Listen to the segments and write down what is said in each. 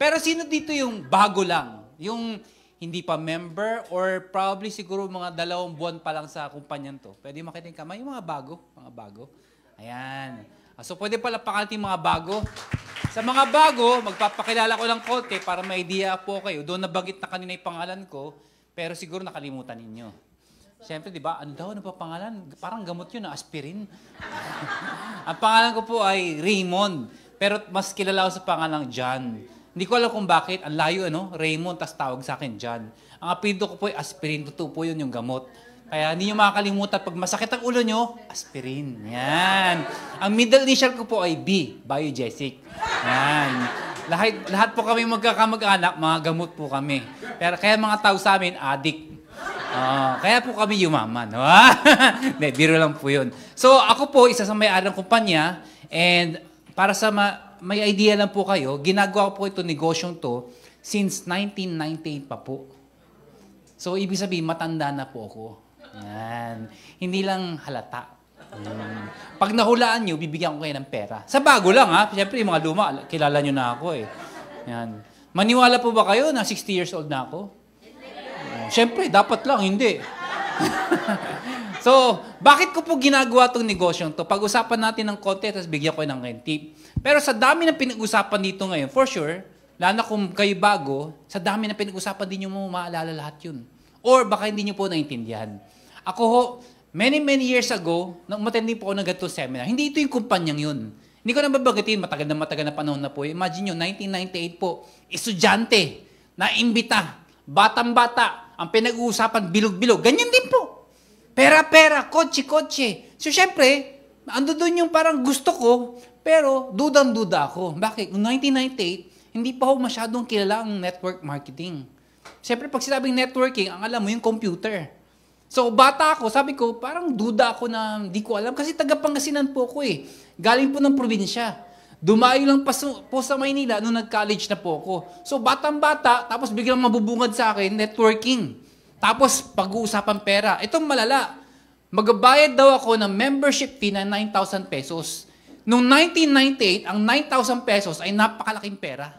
Pero sino dito yung bago lang? Yung hindi pa member or probably siguro mga 2 buwan pa lang sa kumpanyan to. Pwede makita yung kamay, yung mga bago. Mga bago. Ayan. So pwede pala pangalan yung mga bago. Sa mga bago, magpapakilala ko lang konti para may idea po kayo. Doon nabanggit na kanina yung pangalan ko, pero siguro nakalimutan ninyo. Siyempre, di ba? Ano daw? Ano pa pangalan? Parang gamot yun, aspirin. Ang pangalan ko po ay Raymond. Pero mas kilala ko sa pangalang John. Hindi ko alam kung bakit. Ang layo, ano? Raymond, tas tawag sa akin, John. Ang apelyido ko po ay aspirin. Totoo po yun yung gamot. Kaya hindi nyo makakalimutan. Pag masakit ang ulo nyo, aspirin. Yan. Ang middle initial ko po ay B, Biogesic. Yan. Lahat po kami magkakamag-anak, mga gamot po kami. Pero kaya mga tao sa amin, addict. Kaya po kami yumaman. Hindi, biro lang po yun. So, ako po, isa sa may-ari ng kumpanya. And para sa may idea lang po kayo, ginagawa ko po ito, negosyong to, since 1998 pa po. So, ibig sabihin, matanda na po ako. Yan. Hindi lang halata. Pag nahulaan nyo, bibigyan ko kayo ng pera. Sa bago lang, ha? Siyempre, yung mga luma, kilala nyo na ako, eh. Yan. Maniwala po ba kayo na 60 years old na ako? Siyempre, dapat lang, hindi. So, bakit ko po ginagawa itong negosyong to? Pag-usapan natin ng konti, tapos bigyan ko ng tip. Pero sa dami ng pinag-usapan dito ngayon, for sure, lalo na kung kayo bago, sa dami ng pinag-usapan, di nyo mo maalala lahat yun. Or baka hindi nyo po naintindihan. Ako ho, many years ago, nang umattend po ako ng ganitong seminar, hindi ito yung kumpanyang yun. Hindi ko na babagatin, matagal na panahon na po. Imagine nyo, 1998 po, estudyante, naimbita, batang-bata, ang pinag-uusapan, bilog-bilog. Ganyan din po. Pera-pera, kotse-kotse. So, syempre, ando doon yung parang gusto ko, pero dudang-duda ako. Bakit? Noong 1998, hindi pa ako masyadong kilala ang network marketing. Syempre, pag sinabing networking, ang alam mo yung computer. So, bata ako, sabi ko, parang duda ako na hindi ko alam. Kasi taga-Pangasinan po ako eh. Galing po ng probinsya. Dumayo lang po sa Maynila nung nag-college na po ako. So, batang-bata, tapos biglang mabubungad sa akin, networking. Tapos, pag-uusapan pera. Itong malala, magbabayad daw ako ng membership fee na 9,000 pesos. Noong 1998, ang 9,000 pesos ay napakalaking pera.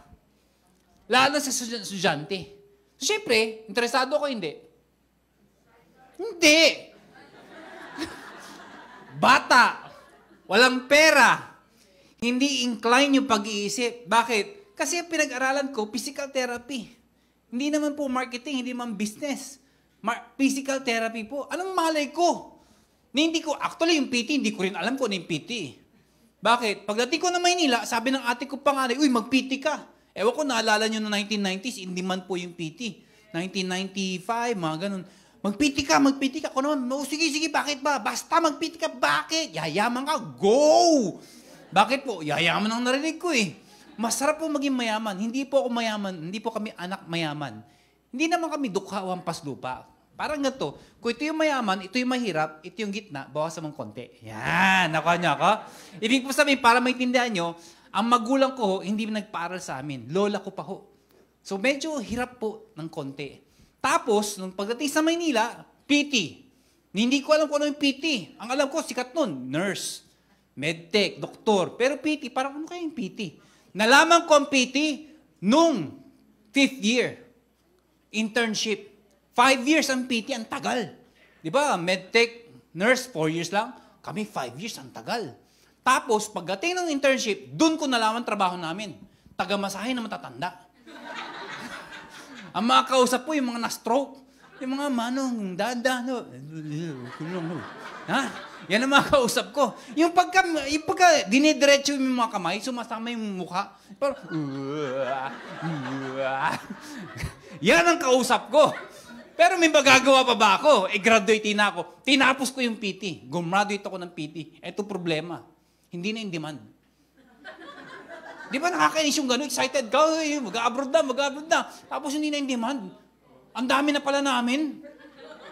Lalo na sa estudyante. So, syempre, interesado ako hindi. Hindi. Bata. Walang pera. Hindi incline yung pag-iisip. Bakit? Kasi pinag-aralan ko, physical therapy. Hindi naman po marketing, hindi naman business. Physical therapy po. Anong malay ko? Hindi ko, actually yung PT, hindi ko rin alam kung ano yung PT. Bakit? Pagdating ko na Maynila, sabi ng ate ko panganay, uy, mag-PT ka. Ewan ko, naalala nyo na 1990s, hindi man po yung PT. 1995, mga ganun. Mag-PT ka. Ako naman, no, sige, bakit ba? Basta mag-PT ka, bakit? Yayaman ka, go! Bakit po? Yayaman ang narinig ko eh. Masarap po maging mayaman. Hindi po ako mayaman. Hindi po kami anak mayaman. Hindi naman kami dukha o hampas lupa. Parang ganito. Kung ito yung mayaman, ito yung mahirap, ito yung gitna, bawas naman konti. Yan, nakuha niyo ako? Ibig po sabihin, para maintindihan nyo, ang magulang ko, hindi nagpaaral sa amin. Lola ko pa ho. So medyo hirap po ng konti. Tapos, nung pagdating sa Maynila, PT. Hindi ko alam kung ano yung PT. Ang alam ko, sikat nun, nurse, medtech, doktor. Pero PT, parang ano kaya yung PT? Nalaman ko ang PT nung 5th year. Internship. 5 years ang PT, ang tagal. Di ba? Medtech, nurse, 4 years lang. Kami 5 years, ang tagal. Tapos, pagdating ng internship, dun ko nalaman trabaho namin. Taga-masahe na matatanda. Ang mga kausap po, yung mga na-stroke. Yung mga manong, no. Ha? Yan ang mga kausap ko. Yung pagka dinidiretso yung mga kamay, sumasama yung mukha. Parang, yan ang kausap ko. Pero may magagawa pa ba ako? Graduate na ako. Tinapos ko yung PT. Gumraduate ako ng PT. Ito problema. Hindi na in demand. Di ba nakakainis yung gano'n? Excited ka, mag-abroad na. Tapos hindi na in demand. Ang dami na pala namin.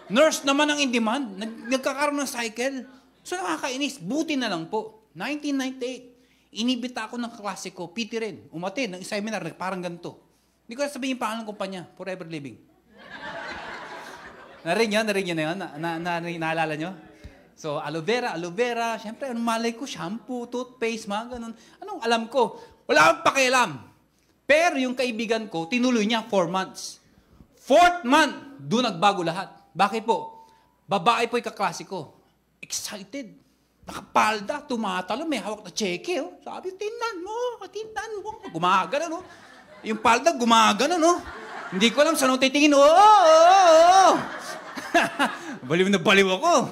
Nurse naman ang in demand. Nagkakaroon ng cycle. So nakakainis. Buti na lang po. 1998, inibita ako ng klase ko, PT rin. Umatin ng seminar, parang ganito. Hindi ko na sabihin yung pangalan ng kumpanya, Forever Living. Narinig nyo na yun? Naalala nyo? So, aloe vera. Siyempre, anong malay ko? Shampoo, toothpaste, mga ganun. Anong alam ko? Wala akong pakialam. Pero yung kaibigan ko, tinuloy niya 4 months. 4th month, doon nagbago lahat. Bakit po? Babae po yung kaklase ko. Excited. Nakapalda, tumatalo, may hawak na cheque. Oh. Sabi, tingnan mo. Gumagano, no? Yung palda, gumagano, no? Hindi ko alam saan ako titingin. Baliw na baliw ako.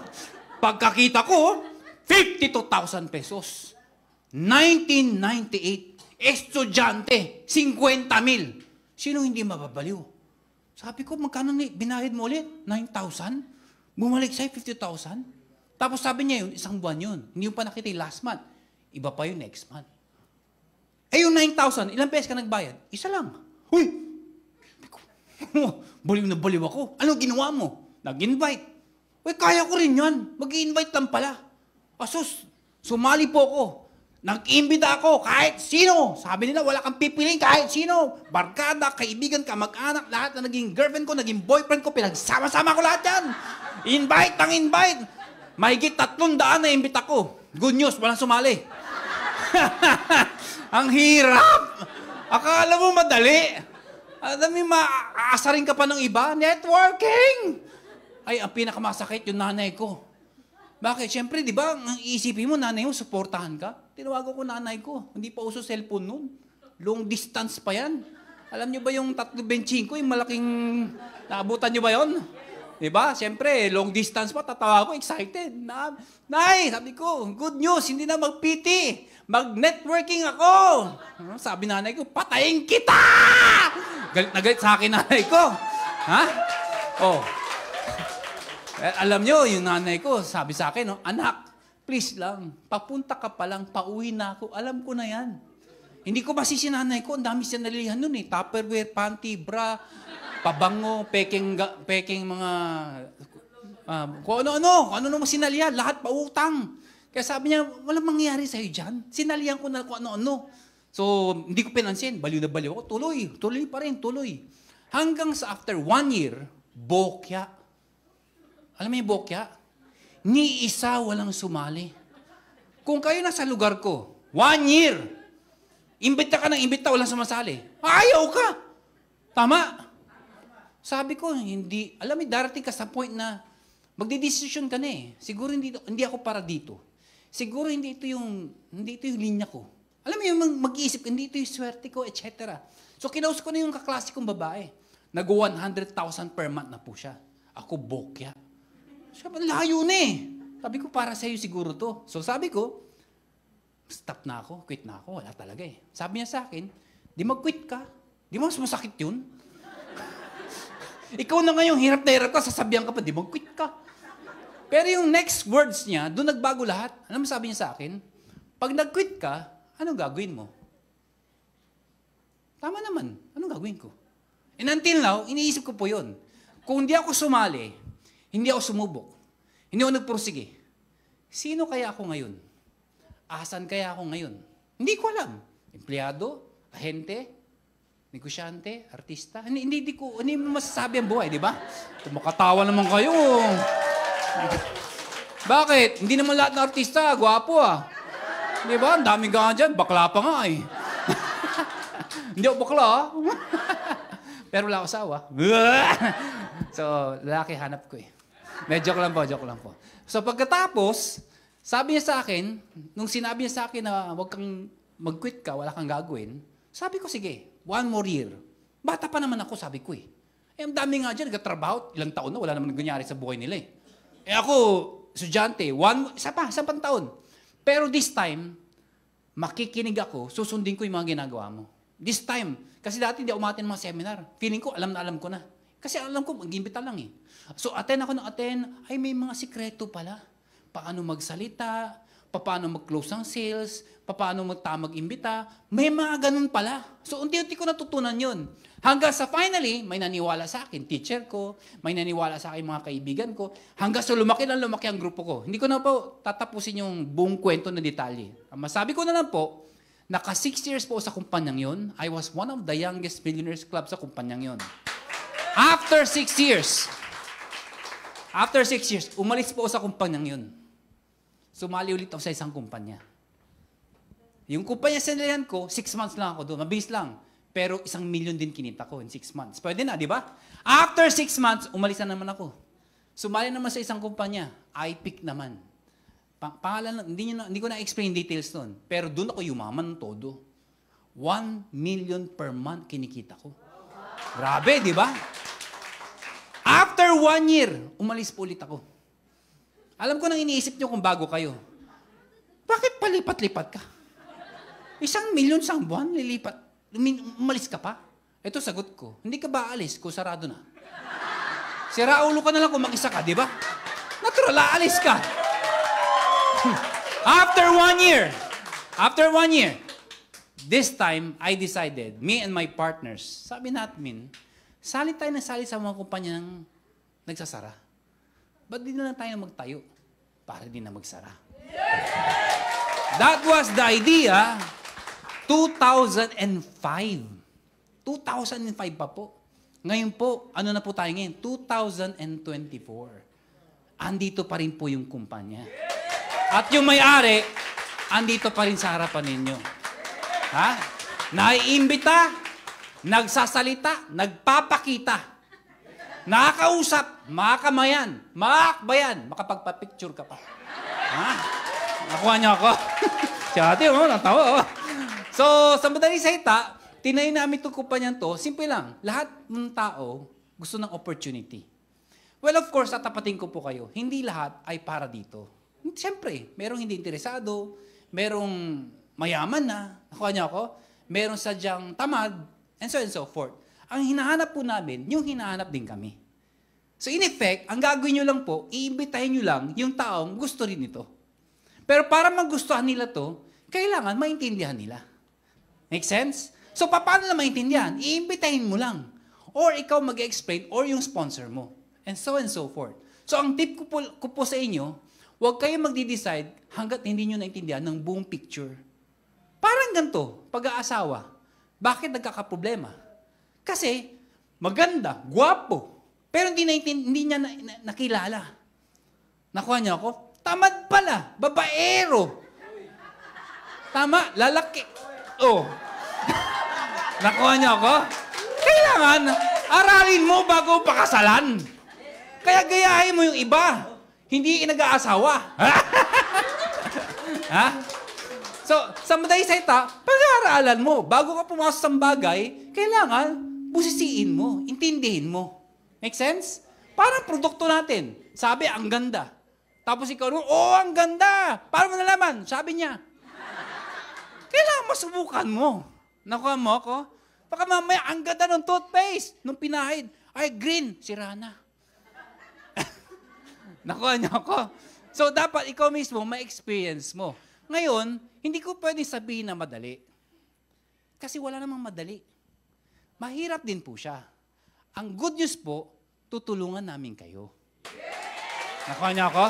Pagkakita ko, 52,000 pesos. 1998. Estudyante, 50,000. Sino hindi mababaliw? Sabi ko, magkano binayad mo ulit? 9,000? Bumalik sa'yo, 50,000? Tapos sabi niya yun, isang buwan yun. Hindi mo pa nakita yung last month. Iba pa yung next month. Eh yung 9,000, ilang beses ka nagbayad? Isa lang. Uy! Baliw na baliw ako. Ano ginawa mo? Nag-invite. Uy, kaya ko rin yan. Mag-i-invite lang pala. Asus, sumali po ako. Nag-imbita ako kahit sino. Sabi nila, wala kang pipiliin kahit sino. Barkada, kaibigan, kamag-anak, lahat na naging girlfriend ko, naging boyfriend ko, pinagsama-sama ko lahat yan. Invite ang invite. Mahigit 300 na imbita ko. Good news, walang sumali. Ang hirap. Akala mo madali. Alam mo, maaasarin ka pa ng iba. Networking! Ay, ang pinakamasakit yung nanay ko. Bakit? Siyempre, di ba, ang iisipin mo, nanay mo, supportahan ka. Tinawagan ko nanay ko. Hindi pa uso cellphone nun. Long distance pa yan. Alam nyo ba yung 325, yung malaking, naabutan nyo ba yon? Di ba? Siyempre, long distance pa, tatawa ko, excited. Nay, sabi ko, good news, hindi na mag-PT. Mag-networking ako. Sabi nanay ko, patayin kita! Galit na galit sa akin nanay ko. Ha? Oh. Alam nyo, yung nanay ko, sabi sa akin, no, anak, please lang, papunta ka pa lang, pauwi na ako. Alam ko na yan. Hindi ko masisi nanay ko, ang dami siya nalilihan nun eh. Tupperware, panty, bra, pabango, peking mga, kung ano sinalihan, lahat pautang. Kaya sabi niya, walang mangyayari sa'yo dyan. Sinalihan ko na kung ano-ano. So, hindi ko pinansin. Baliw na baliw ako. Tuloy pa rin. Hanggang sa after 1 year, bokya. Alam mo yung bokya? Ni isa walang sumali. Kung kayo nasa lugar ko, 1 year, imbita ka ng imbita, walang sumasali. Ayaw ka! Tama? Sabi ko, hindi. Alam mo, darating ka sa point na magdidesisyon ka na eh. Siguro hindi ako para dito. Siguro hindi ito yung linya ko. Alam mo yung mag-iisip, hindi ito yung swerte ko, etc. So, kinausap ko na yung kaklase kong babae. Nag-100,000 per month na po siya. Ako, bokya. Sabi, layo na eh. Sabi ko, para sa'yo siguro to. So sabi ko, stop na ako, quit na ako. Wala talaga eh. Sabi niya sa akin, di mag-quit ka. Di mas masakit yun. Ikaw na ngayong hirap na hirap ka, sasabihan ka pa, di mag-quit ka. Pero yung next words niya, doon nagbago lahat. Alam mo sabi niya sa akin? Pag nag-quit ka, anong gagawin mo? Tama naman. Anong gagawin ko? And until now, iniisip ko po yun. Kung hindi ako sumali, hindi ako sumubok, hindi ako nagpursige, sino kaya ako ngayon? Asan kaya ako ngayon? Hindi ko alam. Empleyado, ahente, negosyante, artista. Hindi mo masasabi ang buhay, di ba? Tumakatawa naman kayo. Bakit? Hindi naman lahat ng artista, gwapo ah. Di ba? Ang daming ganyan dyan, bakla pa nga eh. Hindi ako bakla ah. Pero wala ako asawa. So, lalaki hanap ko eh. Joke lang po. So, pagkatapos, sabi niya sa akin, nung sinabi niya sa akin na huwag kang mag-quit ka, wala kang gagawin, sabi ko, sige, 1 more year. Bata pa naman ako, sabi ko eh. Eh, ang dami nga dyan, nagtatrabaho, ilang taon na, wala naman nangyayari sa buhay nila eh. Eh ako, estudyante, isa pang taon. Pero this time, makikinig ako, susundin ko yung mga ginagawa mo. This time, kasi dati hindi ako umattend mga seminar. Feeling ko, alam ko na. Kasi alam ko, mag-imbita lang eh. So, attend ako ng attend, ay may mga sikreto pala. Paano magsalita, paano mag-close ang sales, paano mag-imbita. May mga ganun pala. So, unti-unti ko natutunan yun. Hanggang sa finally, may naniwala sa akin, teacher ko, may naniwala sa akin mga kaibigan ko, hanggang sa lumaki ang grupo ko. Hindi ko na po tatapusin yung buong kwento na detalye. Ang masabi ko na lang po, naka 6 years po sa kumpanyang yun, I was one of the youngest millionaires club sa kumpanyang yun. After 6 years, umalis po sa kumpanyang yun. Sumali ulit ako sa isang kumpanya. Yung kumpanya sinalihan ko, 6 months lang ako doon. Mabilis lang. Pero 1,000,000 din kinita ko in 6 months. Pwede na, di ba? After 6 months, umalis na naman ako. Sumali naman sa isang kumpanya. iPick naman. Pangalan, hindi ko na-explain details nun. Pero doon ako yumaman ng todo. 1,000,000 per month kinikita ko. Grabe, di ba? After 1 year, umalis po ulit ako. Alam ko nang iniisip nyo kung bago kayo. Bakit palipat-lipat ka? 1,000,000 sa buwan, lilipat. Umalis ka pa? Ito sagot ko. Hindi ka ba alis kung sarado na? Sira ulo ka na lang kung mag-isa ka, di ba? Natural, aalis ka. After 1 year, this time, I decided, me and my partners, sabi natin, sali tayo na sali sa mga kumpanya ng nagsasara. Ba't di na lang tayo magtayo? Para di na magsara. That was the idea, 2005. 2005 pa po. Ngayon po, ano na po tayo ngayon? 2024. Andito pa rin po yung kumpanya. At yung may-ari, andito pa rin sa harapan ninyo. Ha? Naiimbita, nagsasalita, nagpapakita, nakakausap, makakamayan, makakbayan, makapagpa-picture ka pa. Ha? Nakuha niyo ako? Si ate, natawa. So, sa madaling salita, tinayo namin itong kumpanya to, simple lang, lahat ng tao gusto ng opportunity. Well, of course, tatapatin ko po kayo, hindi lahat ay para dito. Siyempre, merong hindi interesado, merong mayaman na, nakuha niyo ako, merong sadyang tamad, and so forth. Ang hinahanap po namin, yung hinahanap din kami. So in effect, ang gagawin nyo lang po, iimbitahin nyo lang yung taong gusto rin ito. Pero para magustuhan nila to, kailangan maintindihan nila. Make sense? So paano na maintindihan? Iimbitahin mo lang. Or ikaw mag-explain, or yung sponsor mo. And so forth. So ang tip ko po sa inyo, huwag kayo magdi-decide hanggat hindi nyo naintindihan ng buong picture. Parang ganito, pag-aasawa. Bakit nagkakaproblema? Kasi maganda, gwapo, pero hindi niya nakilala. Nakuha niya ako? Tamad pala, babaero. Tama, lalaki. Oh. Nakuha niya ako? Kailangan, aralin mo bago pakasalan. Kaya gayahin mo yung iba. Hindi nag-aasawa. Ha? So, sa madaling salita, pag-aaralan mo, bago ka pumasok sa bagay, kailangan busisiin mo, intindihin mo. Make sense? Parang produkto natin. Sabi, ang ganda. Tapos ikaw, ang ganda. Paano mo nalaman? Sabi niya. Kailangan masubukan mo. Nakuha mo ako? Baka mamaya, ang ganda ng toothpaste. Nung pinahid, ay green, sira na. Nakuha niyo ako? So, dapat ikaw mismo, ma-experience mo. Ngayon, hindi ko pwedeng sabihin na madali. Kasi wala namang madali. Mahirap din po siya. Ang good news po, tutulungan namin kayo. Nakuha niyo ako?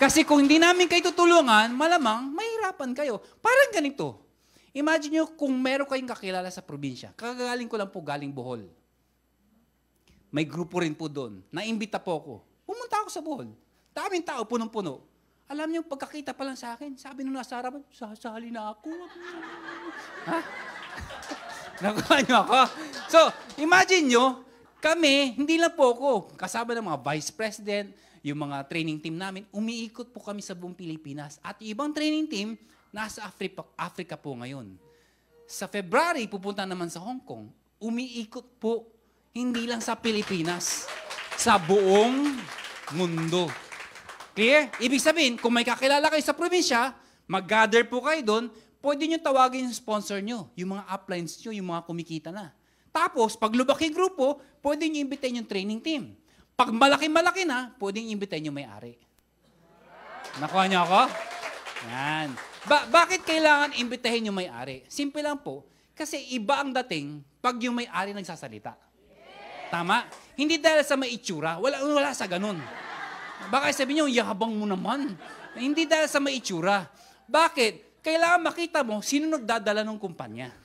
Kasi kung hindi namin kayo tutulungan, malamang mahirapan kayo. Parang ganito. Imagine nyo kung meron kayong kakilala sa probinsya. Kagagaling ko lang po galing Bohol. May grupo rin po doon. Naimbita po ako. Pumunta ako sa Bohol. Daming tao, punong-puno. Alam niyo, pagkakita pa lang sa akin, sabi nung nasa harapan, sasali na ako. Ha? Nakuha niyo ako? So, imagine nyo, kami, hindi lang po ako, kasama ng mga vice president, yung mga training team namin, umiikot po kami sa buong Pilipinas. At ibang training team, nasa Africa po ngayon. Sa February, pupunta naman sa Hong Kong. Umiikot po, hindi lang sa Pilipinas, sa buong mundo. Clear? Ibig sabihin, kung may kakilala kayo sa probinsya, mag-gather po kayo doon, pwede nyo tawagin yung sponsor nyo, yung mga uplines nyo, yung mga kumikita na. Tapos, pag lubaki grupo, pwede nyo imbitahin yung training team. Pag malaki-malaki na, pwede nyo imbitahin yung may-ari. Nakuha nyo ako? Yan. Bakit kailangan imbitahin yung may-ari? Simple lang po, kasi iba ang dating pag yung may-ari nagsasalita. Tama? Hindi dahil sa may itsura, wala sa ganun. Baka sabihin niyo, yabang mo naman. Hindi dahil sa may itsura. Bakit? Kailangan makita mo sino nagdadala ng kumpanya.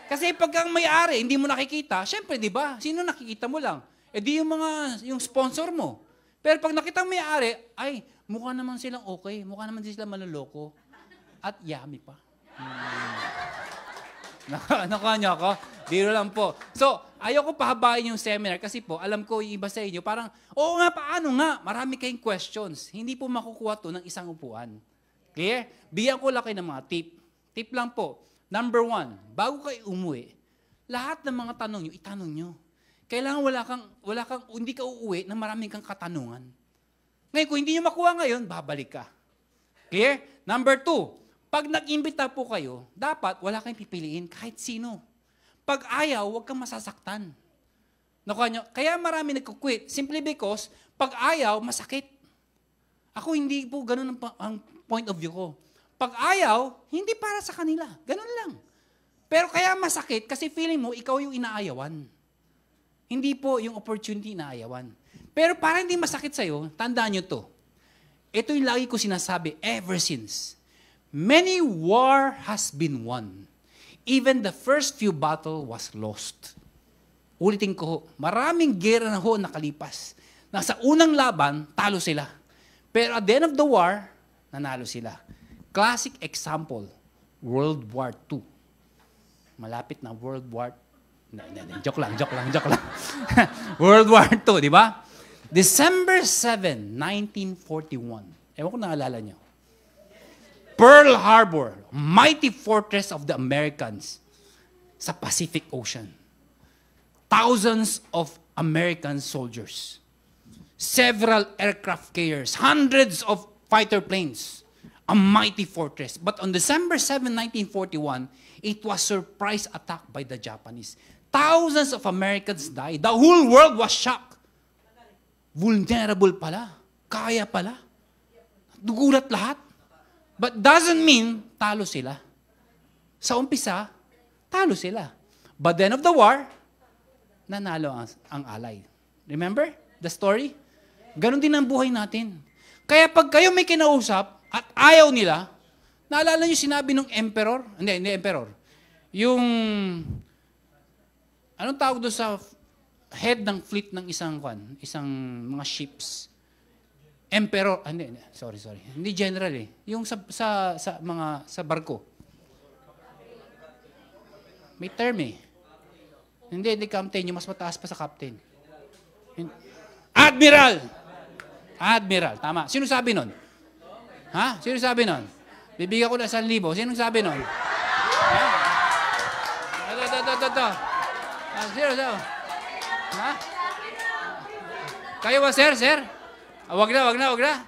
Kasi pag ang may-ari, hindi mo nakikita, syempre, di ba? Sino nakikita mo lang? Eh di yung sponsor mo. Pero pag nakita ang may-ari, ay, mukha naman silang okay. Mukha naman silang maloloko. At yummy pa. Nakuha niyo ako? Biro lang po. So, ayoko pahabain yung seminar kasi po, alam ko yung iba sa inyo, parang, oo nga, paano nga? Marami kayong questions. Hindi po makukuha to ng isang upuan. Clear? Bigyan ko lang kayo ng mga tip. Tip lang po. Number 1, bago kayo umuwi, lahat ng mga tanong nyo, itanong nyo. Kailangan wala kang, hindi ka uuwi na maraming kang katanungan. Ngayon, kung hindi nyo makuha ngayon, babalik ka. Clear? Number 2, pag nag-imbita po kayo, dapat wala kayong pipiliin kahit sino. Pag ayaw, huwag kang masasaktan. Nakuha nyo? Kaya marami nagkukwit. Simply because, pag ayaw, masakit. Ako hindi po ganun ang point of view ko. Pag ayaw, hindi para sa kanila. Ganun lang. Pero kaya masakit kasi feeling mo, ikaw yung inaayawan. Hindi po yung opportunity inaayawan. Pero para hindi masakit sa'yo, tandaan nyo to. Ito yung lagi ko sinasabi ever since. Many war has been won. Even the first few battle was lost. Ulitin ko, maraming gera na ho nakalipas. Nasa unang laban, talo sila. Pero at the end of the war, nanalo sila. Classic example, World War II. Malapit na World War... Joke lang. World War II, di ba? December 7, 1941. Ewan ko naalala nyo. Pearl Harbor, mighty fortress of the Americans sa Pacific Ocean. Thousands of American soldiers. Several aircraft carriers. Hundreds of fighter planes. A mighty fortress. But on December 7, 1941, it was surprise attack by the Japanese. Thousands of Americans died. The whole world was shocked. Vulnerable pala. Kaya pala. Dugulat lahat. But doesn't mean talo sila. Sa umpisa, talo sila. But the end of the war, nanalo ang alay. Remember the story? Ganon din ang buhay natin. Kaya pag kayo may kinausap at ayaw nila, naalala niyo sinabi ng emperor? Hindi emperor. Yung, anong tawag doon sa head ng fleet ng isang mga ships? Emperor, sorry. Hindi general eh. Yung sa barko. May term eh. Hindi captain, yung mas mataas pa sa captain. Admiral! Admiral, tama. Sino sabi nun? Ha? Sino sabi nun? Bibigyan ko na 1,000. Sino sabi nun? Ha? Sino? Ha? Kayo ba, sir? Wag na.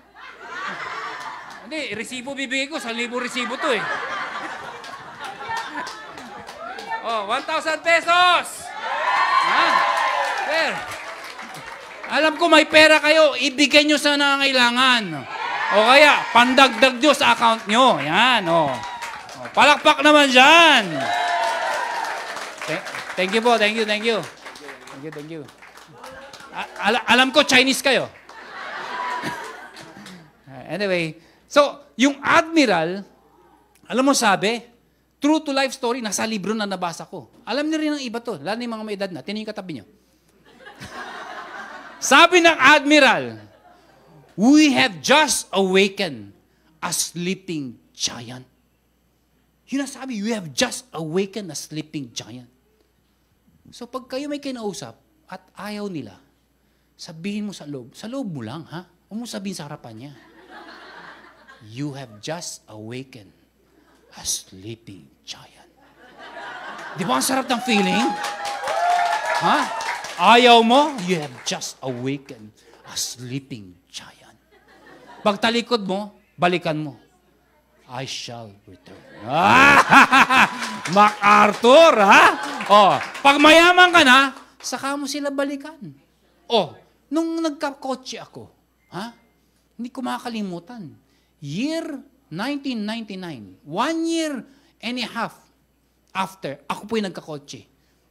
Hindi, resibo bibigay ko. 1,000 resibo to eh. Oh, 1,000 pesos! Ha? Sir, alam ko may pera kayo, ibigay nyo sa nangangailangan. O kaya, pandagdag nyo sa account nyo. Yan, o. Palakpak naman dyan. Thank you po, thank you. Alam ko, Chinese kayo. Anyway, so, yung admiral, alam mo sabi, true to life story, nasa libro na nabasa ko. Alam niyo rin ng iba to, lalo yung mga may edad na, tinan yung katabi nyo. Sabi ng admiral, we have just awakened a sleeping giant. Yun ang sabi, we have just awakened a sleeping giant. So pag kayo may kinausap at ayaw nila, sabihin mo sa loob mo lang, ha? Huwag mo sabihin sa harapan niya. You have just awakened a sleeping giant. Di ba ang sarap ng feeling? Ha? Ayaw mo? You have just awakened a sleeping giant. Pag talikod mo, balikan mo. I shall return. MacArthur, ha? Oh, pag mayaman ka na, saka mo sila balikan. Oh, nung nagkakotse ako, ha? Hindi ko makakalimutan. Year 1999, 1 year and a half after, ako po yung nagkakotse.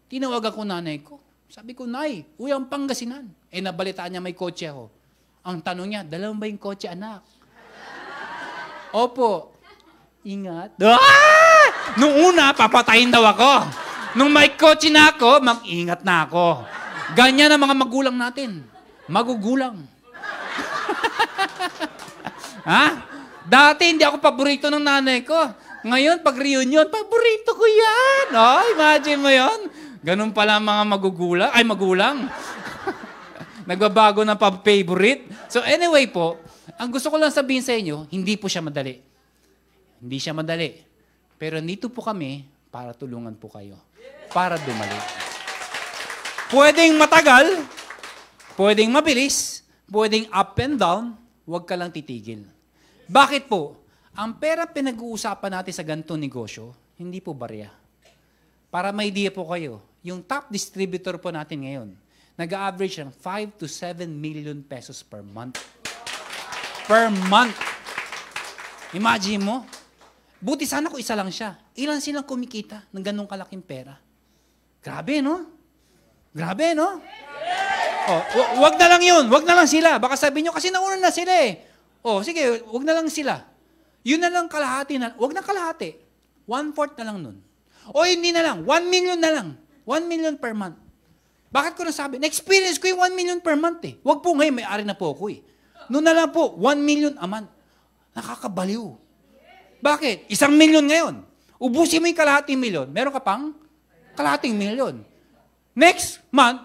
Tinawag ako nanay ko. Sabi ko, Nay, uwi ang Pangasinan. Nabalitaan niya may kotse ako. Ang tanong niya, dalawang ba yung kotse, anak? Opo. Ingat. Nung una, papatayin daw ako. Nung may kotse na ako, mag-ingat na ako. Ganyan ang mga magulang natin. Magugulang. Ha? Dati hindi ako paborito ng nanay ko. Ngayon, pag reunion, paborito ko yan. Oh, imagine mo yon. Ganun pala mga magulang. Nagbabago ng favorite. So anyway po, ang gusto ko lang sabihin sa inyo, hindi po siya madali. Hindi siya madali. Pero nandito po kami para tulungan po kayo. Para dumali. Pwedeng matagal, pwedeng mabilis, pwedeng up and down, huwag ka lang titigil. Bakit po? Ang pera pinag-uusapan natin sa ganitong negosyo, hindi po barya. Para may idea po kayo, yung top distributor po natin ngayon, nag-average ng 5 to 7 million pesos per month. Per month. Imagine mo, buti sana kung isa lang siya. Ilan silang kumikita ng ganong kalaking pera? Grabe, no? Grabe, no? Oh, wag na lang yun. Wag na lang sila. Baka sabihin nyo, kasi nauna na sila eh. Oh, sige, wag na lang sila. Yun na lang kalahati na. Wag na kalahati. 1/4 na lang nun. O hindi na lang. 1 million na lang. 1 million per month. Bakit ko nasabi? Na-experience ko yung 1 million per month eh. Wag po ngayon, may-ari na po ako eh. Noon na lang po, 1 million a month. Nakakabaliw. Bakit? 1 million ngayon. Ubusin mo yung kalahating milyon. Meron ka pang kalahating milyon. Next month,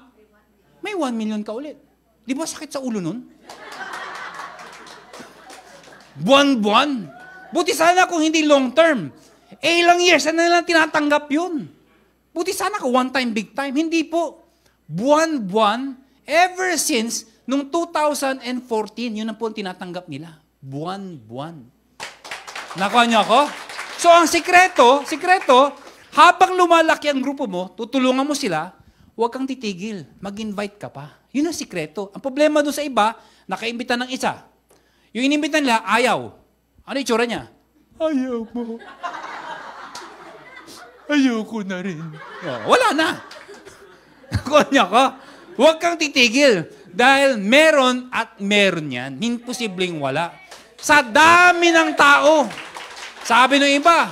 may 1 million ka ulit. Di ba sakit sa ulo nun? Buwan-buwan. Buti sana kung hindi long term. Ilang years na nilang tinatanggap yun. Buti sana kung one time, big time. Hindi po. Buwan-buwan, ever since nung 2014, yun ang po ang tinatanggap nila. Buwan-buwan. Nakuha niyo ako? So ang sikreto, habang lumalaki ang grupo mo, tutulungan mo sila, huwag kang titigil. Mag-invite ka pa. Yun ang sikreto. Ang problema doon sa iba, nakaimbita ng isa. Yung inimbita nila, ayaw. Ano yung tsura niya? Ayaw mo. Ayoko na rin. Oh, wala na. Nakuha niyo ako? Huwag kang titigil. Dahil meron at meron yan. Imposibleng wala. Sa dami ng tao. Sabi ng iba,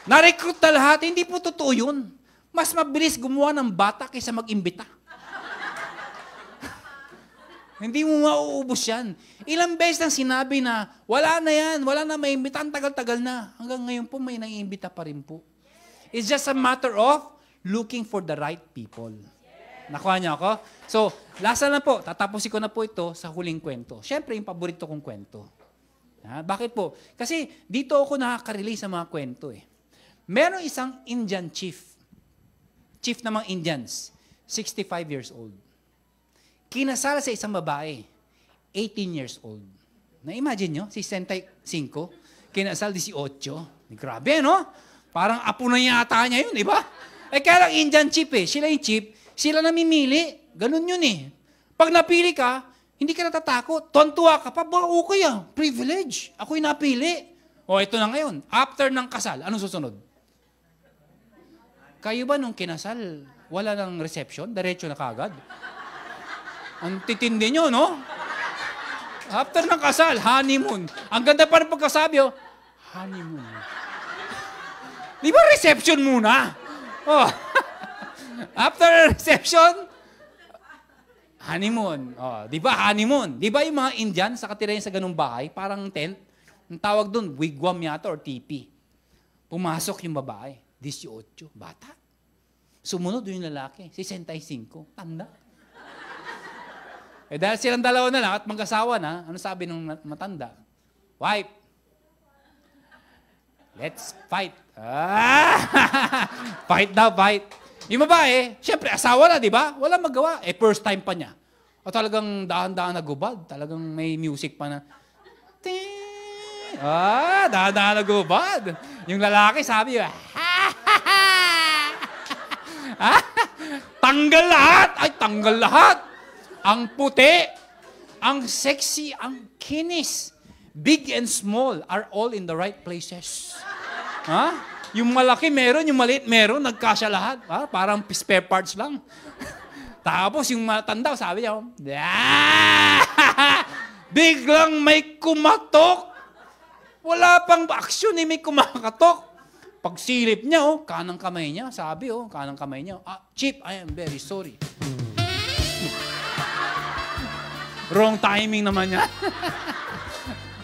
na-recruit na lahat. Hindi po totoo yun. Mas mabilis gumawa ng bata kaysa mag-imbita. Hindi mo mauubos yan. Ilang beses nang sinabi na, wala na yan, wala na may imbita, tagal-tagal na. Hanggang ngayon po may naiimbita pa rin po. It's just a matter of looking for the right people. Nakuha niyo ako? So, last na po, tatapusin ko na po ito sa huling kwento. Siyempre, yung paborito kong kwento. Bakit po? Kasi dito ako nakaka-relate sa mga kwento eh. Meron isang Indian chief ng mga Indians, 65 years old. Kinasal sa isang babae, 18 years old. Na-imagine nyo, 65, kinasal 18. Grabe, no? Parang apo na yata niya yun, di ba? Eh kaya lang Indian chief eh. Sila yung chief, sila namimili. Ganun yun eh. Pag napili ka, hindi ka natatakot. Tontuwa ka pa, baka okay ah. Privilege. Ako'y napili. O ito na ngayon. After ng kasal, anong susunod? Kayo ba nung kinasal, wala nang reception? Diretso na kagad? Ang titindi nyo, no? After ng kasal, honeymoon. Ang ganda pa ng pagkasabi, oh. Honeymoon. Di ba reception muna? Oh. After reception, honeymoon. Oh, di ba honeymoon? Di ba yung mga Indian sa katirayan sa ganung bahay, parang tent, ang tawag doon, wigwam yata or tipi. Pumasok yung babae, 18, bata. Sumunod yung lalaki, 65, tanda. Eh dahil silang dalawa na lang at mag-asawa na, ano sabi ng matanda? Wife, let's fight. Fight daw, fight. Yung babae, syempre, asawa na, di ba? Walang magawa. Eh, first time pa niya. O talagang dahan-dahan na gubad. Talagang may music pa na. Dahan-dahan na gubad. Yung lalaki, sabi, tanggal lahat! Ay, tanggal lahat! Ang puti, ang sexy, ang kinis. Big and small are all in the right places. Ha? Yung malaki meron, yung maliit meron, nagkasya lahat. Ha? Parang spare parts lang. Tapos yung matanda, sabi niya, biglang may kumatok. Wala pang aksyon may kumakatok. Pagsilip niya, kanang kamay niya, sabi, kanang kamay niya, Chief, I am very sorry. Wrong timing naman niya.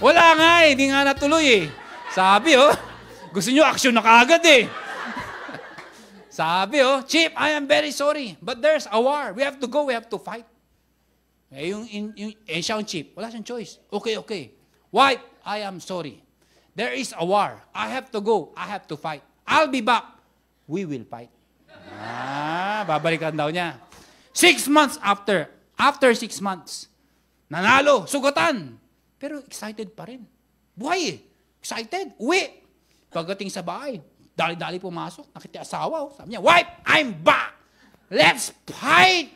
Wala nga hindi nga natuloy Sabi gusto nyo action na kaagad Sabi, Chip, I am very sorry. But there's a war. We have to go. We have to fight. Siya ang Chip. Wala siyang choice. Okay. White, I am sorry. There is a war. I have to go. I have to fight. I'll be back. We will fight. Babalikan daw niya. 6 months after 6 months, nanalo, sugatan. Pero excited pa rin. Buhay eh. Excited. Uwi. Pagdating sa bahay, dali-dali pumasok, nakita asawa. Sabi niya, wife, I'm back. Let's fight.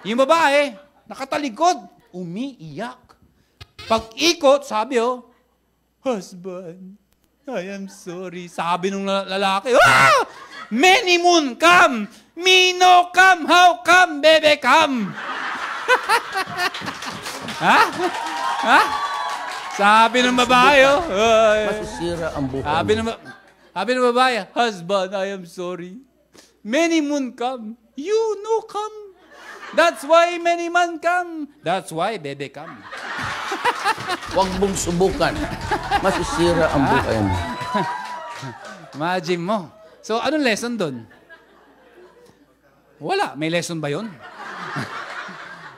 Yung babae, nakatalikod, umiiyak. Pag-ikot, sabi husband, I am sorry. Sabi nung lalaki, many moon come, me no come, how come, baby come? Sabi ng babae, Masisira ang buhay. Sabi ng babae, husband, I am sorry. Many moon come, you no come. That's why many man come. That's why baby come. Huwag mong subukan. Masisira ang buhay mo. Imagine mo. So, anong lesson doon? Wala. May lesson ba yun?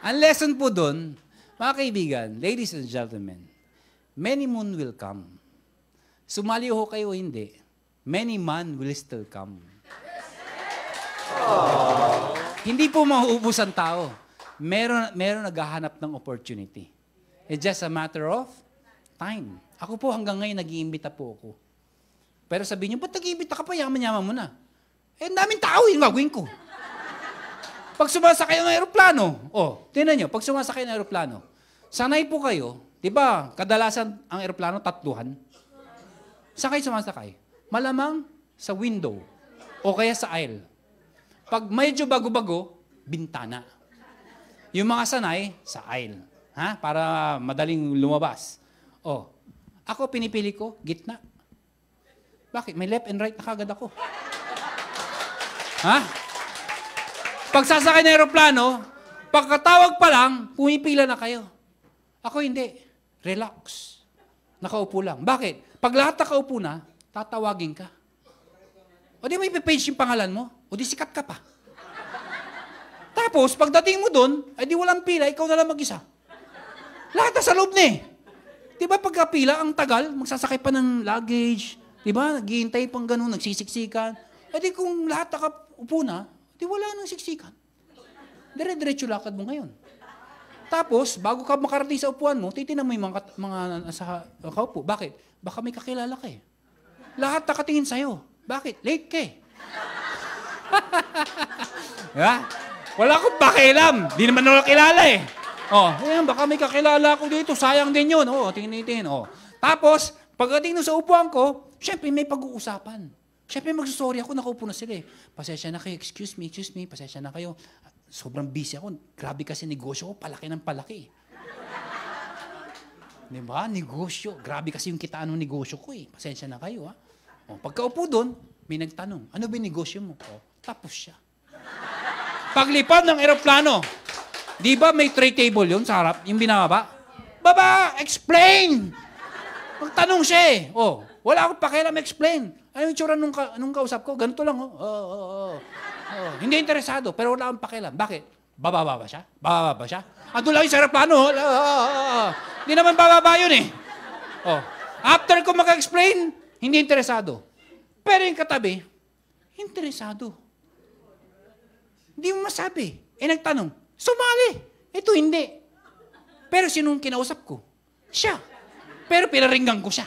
Ang lesson po doon, mga kaibigan, ladies and gentlemen, many moon will come. Sumali ho kayo hindi. Many man will still come. Hindi po mauubos ang tao. Meron naghahanap ng opportunity. It's just a matter of time. Ako po hanggang ngayon nag-iimbita po ako. Pero sabihin niyo, ba't nag-iimbita ka pa? Yaman-yaman mo na. Ang daming tao yung gagawin ko. Pag sumasakay ng aeroplano, tingnan niyo, pag sumasakay ng aeroplano, sanay po kayo, di ba, kadalasan ang aeroplano, 3. Saan kayo sumasakay? Malamang sa window o kaya sa aisle. Pag medyo bago-bago, bintana. Yung mga sanay, sa aisle. Para madaling lumabas. Ako pinipili ko, gitna. Bakit? May left and right na kagad ako. Pag sasakay ng aeroplano, pagkatawag pa lang, pumipila na kayo. Ako hindi. Relax. Nakaupo lang. Bakit? Pag lahat nakaupo na, tatawagin ka. O di may page yung pangalan mo? O di sikat ka pa. Tapos, pagdating mo doon, ay di walang pila, ikaw na lang mag-isa. Lahat na sa loob na eh. Di ba pagkapila, ang tagal, magsasakay pa ng luggage, di ba, naghihintay pang ganun, nagsisiksikan. Ay di kung lahat nakaupo na, di wala nang siksikan. Dire-diretso lakad mo ngayon. Tapos, bago ka makarating sa upuan mo, titinan mo yung mga nasa kaupo. Bakit? Baka may kakilala ka eh. Lahat nakatingin sa'yo. Bakit? Late ka eh. Wala akong pakialam. Di naman ako kilala eh. Baka may kakilala ako dito. Sayang din yun. Tingin. Tapos, pagdating sa upuan ko, syempre may pag-uusapan. Syempre magsusorry ako, nakaupo na sila eh. Pasensya na kayo, excuse me, pasensya na kayo. Sobrang busy ako. Grabe kasi negosyo ko, palaki ng palaki. Diba? Negosyo. Grabe kasi yung kitaan ng negosyo ko eh. Pasensya na kayo ha. Pagkaupo doon, may nagtanong, ano ba yung negosyo mo? Tapos siya. Paglipad ng aeroplano, di ba may tray table yun sa harap, yung binababa? Baba, explain! Magtanong siya eh. Wala akong pakialam, explain. Ano yung tsura nung kausap ko? Ganito lang. Hindi interesado, pero wala akong pakialam. Bakit? Bababa ba siya? Ando lang yung sa aeroplano. Hindi naman bababa yun eh. After ko maka-explain, hindi interesado. Pero yung katabi, interesado. Hindi mo masabi. Nagtanong, sumali. Ito hindi. Pero sinong kinausap ko? Siya. Pero pinaringgan ko siya.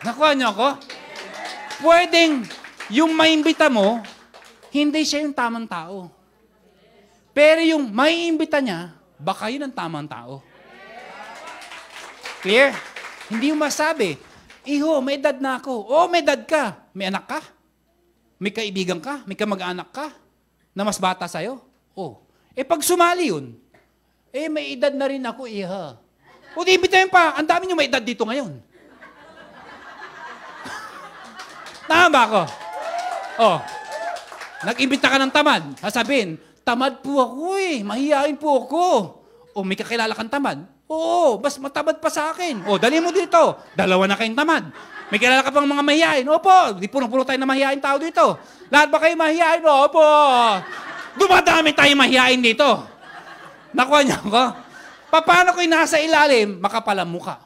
Nakuha niyo ako? Pwedeng yung maimbita mo, hindi siya yung tamang tao. Pero yung maiimbita niya, baka yun ang tamang tao. Clear? Hindi mo masabi, Iho, may edad na ako. May edad ka. May anak ka? May kaibigan ka? May kamag-anak ka? Na mas bata sa'yo? Pag sumali yun, may edad na rin ako, iha. Di ibitayin pa, ang dami nyo may edad dito ngayon. Tama ba ako? Nag-imbita ka ng tamad. Sasabihin, tamad po ako mahihain po ako. May kakilala kang tamad? Mas matamad pa sa akin. Dali mo dito. 2 na kayong tamad. May kilala ka pang mga mahihain? Opo. Di punong-puno tayo na mahihain tao dito. Lahat ba kayo mahihain? Opo. Dumadami tayo mahihain dito. Nakuha niyo ako? Paano ko'y nasa ilalim, makapalang muka?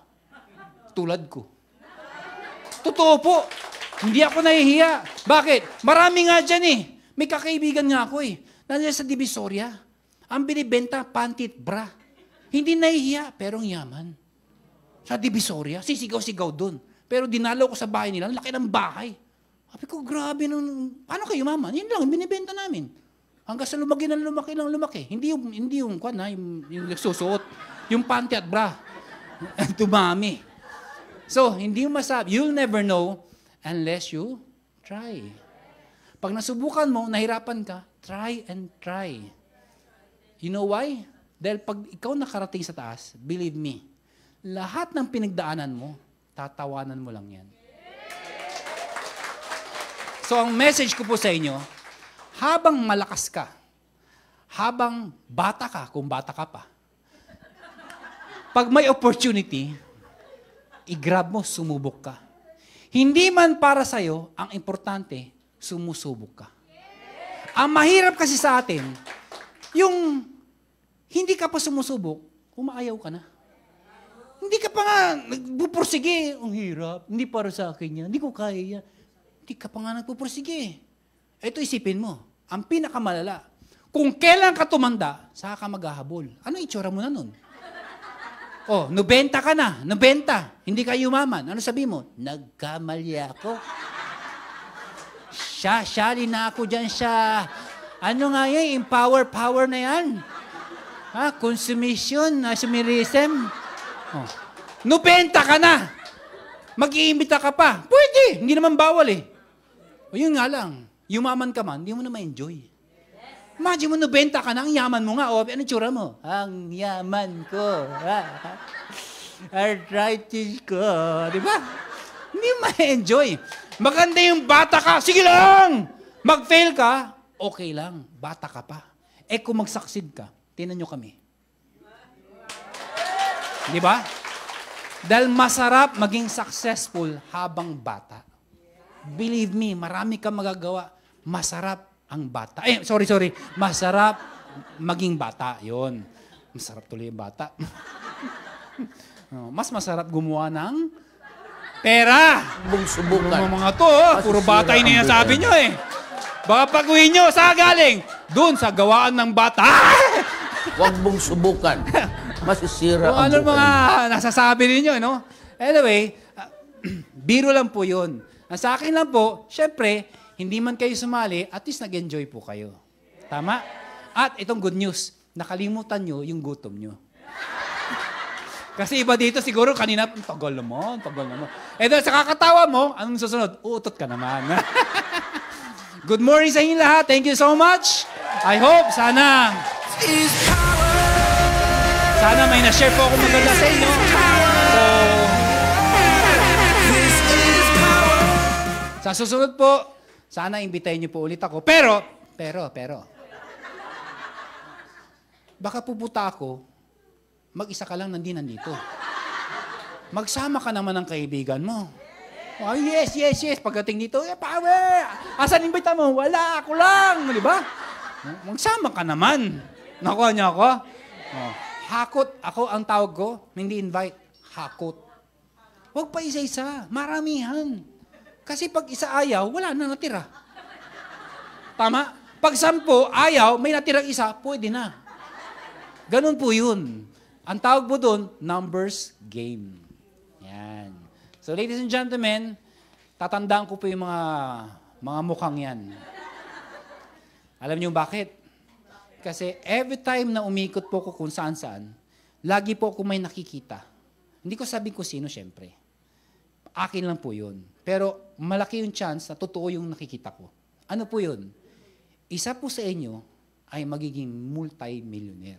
Tulad ko. Totoo po. Hindi ako nahihiya. Bakit? Marami nga dyan eh. May kakaibigan nga ako eh. Nandiyan sa Divisoria. Ang binibenta, panty at bra. Hindi nahihiya, pero ang yaman. Sa Divisoria, sisigaw-sigaw dun. Pero dinalaw ko sa bahay nila, laki ng bahay. Sabi ko, grabe, paano kayo maman? Yun lang, binibenta namin. Hanggang sa lumaki ng lumaki. Hindi yung nagsusuot. Yung panty at bra. Tumami. So, hindi mo masabi. You'll never know unless you try. Pag nasubukan mo, nahirapan ka, try and try. You know why? Dahil pag ikaw nakarating sa taas, believe me, lahat ng pinagdaanan mo, tatawanan mo lang yan. So ang message ko po sa inyo, habang malakas ka, habang bata ka, kung bata ka pa, pag may opportunity, i-grab mo, sumubok ka. Hindi man para sa'yo, ang importante, sumusubok ka. Ang mahirap kasi sa atin, yung hindi ka pa sumusubok, umaayaw ka na. Hindi ka pa nga nagpupursige. Ang hirap. Hindi para sa akin yan. Hindi ko kaya yan. Hindi ka pa nga nagpupursige. Ito isipin mo. Ang pinakamalala. Kung kailan ka tumanda, saka ka maghahabol. Ano itsura mo na nun? Oh, 90 ka na. 90. Hindi ka yumaman. Ano sabi mo? Nagkamali ako. Sali na ako dyan sa... Ano nga yan? Power na yan. Ha? Consumption, consumerism. Oh. 90 ka na. Mag-iimbita ka pa. Pwede. Hindi naman bawal eh. O yun nga lang. Yumaman ka man, hindi mo na ma-enjoy. Imagine mo, 90 ka na, ang yaman mo nga. O, ano tsura mo? Ang yaman ko. Arthritis ko. Di ba? Hindi mo ma-enjoy. Maganda yung bata ka. Sige lang! Mag-fail ka, okay lang. Bata ka pa. Eh kung mag-succeed ka, tinan nyo kami. Di ba? Dahil masarap maging successful habang bata. Believe me, marami kang magagawa. Masarap ang bata. Sorry. Masarap maging bata. Yun. Masarap tuloy yung bata. Mas masarap gumawa ng pera. Subukan. Mga to, puro bata yung ninasabi nyo eh. Baka pag-uwi nyo, saan galing? Doon sa gawaan ng bata. Huwag mong subukan. Masisira ang buhay. Ano mga nasasabi ninyo, no? Anyway, biro lang po yun. Sa akin lang po, syempre, hindi man kayo sumali, at least nag-enjoy po kayo. Tama? At itong good news, nakalimutan nyo yung gutom nyo. Kasi iba dito siguro kanina, tagal naman. Eh doon sa kakatawa mo, anong susunod? Uutot ka naman. Good morning sa inyo lahat. Thank you so much. I hope, sana may na-share po ako maganda sa inyo. So, sa susunod po, sana imbitahin niyo po ulit ako. Pero, baka pupunta ako, mag-isa ka lang nandito. Magsama ka naman ng kaibigan mo. Oh, yes. Pagdating dito, power! Asan imbita mo? Wala, ako lang. Di ba? Magsama ka naman. Nakuha niyo ako? Oh. Hakot. Ako, ang tawag ko, hindi invite. Hakot. Huwag pa isa-isa. Maramihan. Kasi pag isa ayaw, wala na natira. Tama? Pag 10 ayaw, may natirang isa, pwede na. Ganun po yun. Ang tawag po doon, numbers game. Yan. So ladies and gentlemen, tatandaan ko po yung mga mukhang yan. Alam niyo bakit? Kasi every time na umikot po ko kung saan-saan, lagi po ako may nakikita. Hindi ko sabihin ko sino, syempre. Akin lang po yun. Pero malaki yung chance na totoo yung nakikita ko. Ano po yun? Isa po sa inyo ay magiging multi-millionaire.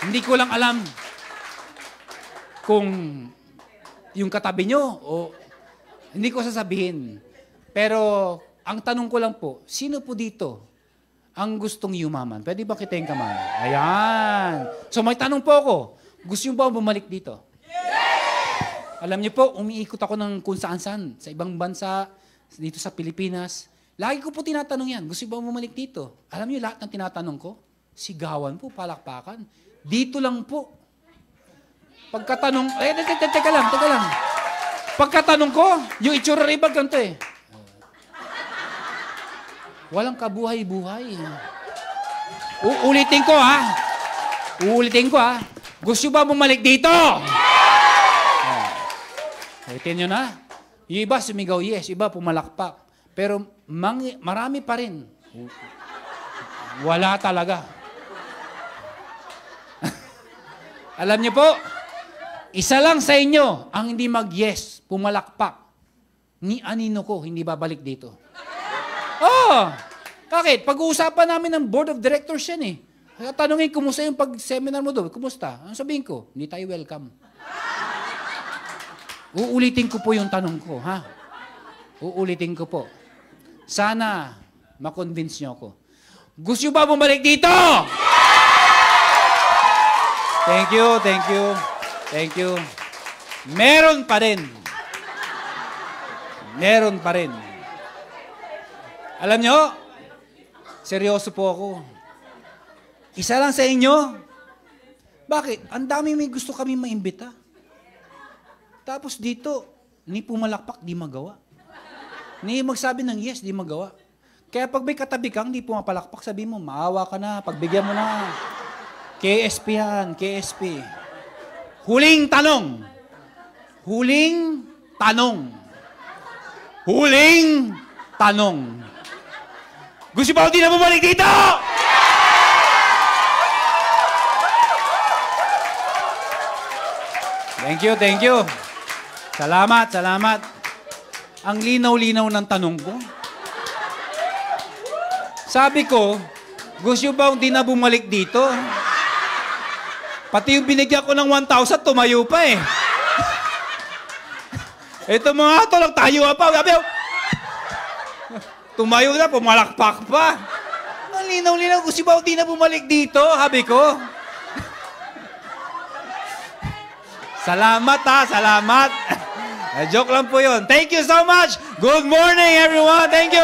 Hindi ko lang alam kung yung katabi nyo o hindi ko sasabihin. Pero ang tanong ko lang po, sino po dito ang gustong yumaman? Pwede ba kita yung kamay? Ayan. So may tanong po ako. Gusto nyo ba bumalik dito? Alam niyo po, umiikot ako ng kung saan-saan, sa ibang bansa, dito sa Pilipinas. Lagi ko po tinatanong yan, gusto ba bumalik dito? Alam niyo lahat ng tinatanong ko? Sigawan po, palakpakan. Dito lang po. Pagkatanong, teka lang. Pagkatanong ko, yung itsura rin ganito eh. Walang kabuhay-buhay. Uulitin ko ha. Gusto ba bumalik dito? Ulitin nyo na. Yung iba sumigaw yes, iba pumalakpak. Pero marami pa rin. Wala talaga. Alam niyo po, isa lang sa inyo ang hindi mag-yes, pumalakpak. Ni anino ko, hindi babalik dito. Bakit? Pag-uusapan namin ng board of directors yan eh. Tanungin, kumusta yung pag-seminar mo doon? Kumusta? Ano sabihin ko? Hindi tayo welcome. Uulitin ko po yung tanong ko, ha? Uulitin ko po. Sana makonvince nyo ako. Gusto ba bumalik dito? Thank you. Meron pa rin. Alam nyo, seryoso po ako. Isa lang sa inyo. Bakit? Ang dami may gusto kami maimbita. Tapos dito, ni pumalakpak, di magawa. Ni magsabi ng yes, di magawa. Kaya pag may katabi kang, di pumapalakpak, sabi mo, maawa ka na, pagbigyan mo na. KSP yan, KSP. Huling tanong. Gusto ba hindi na bumalik dito? Thank you. Salamat. Ang linaw-linaw ng tanong ko. Sabi ko, gusto ba hindi na bumalik dito? Pati yung binigyan ko ng 1,000, tumayo pa eh. Ito mga ito, tayo pa. Sabi ko, tumayo na, pumalakpak pa. Ang linaw-linaw, gusto ba hindi na bumalik dito? Sabi ko. Salamat. Joke lang po yun. Thank you so much. Good morning, everyone. Thank you.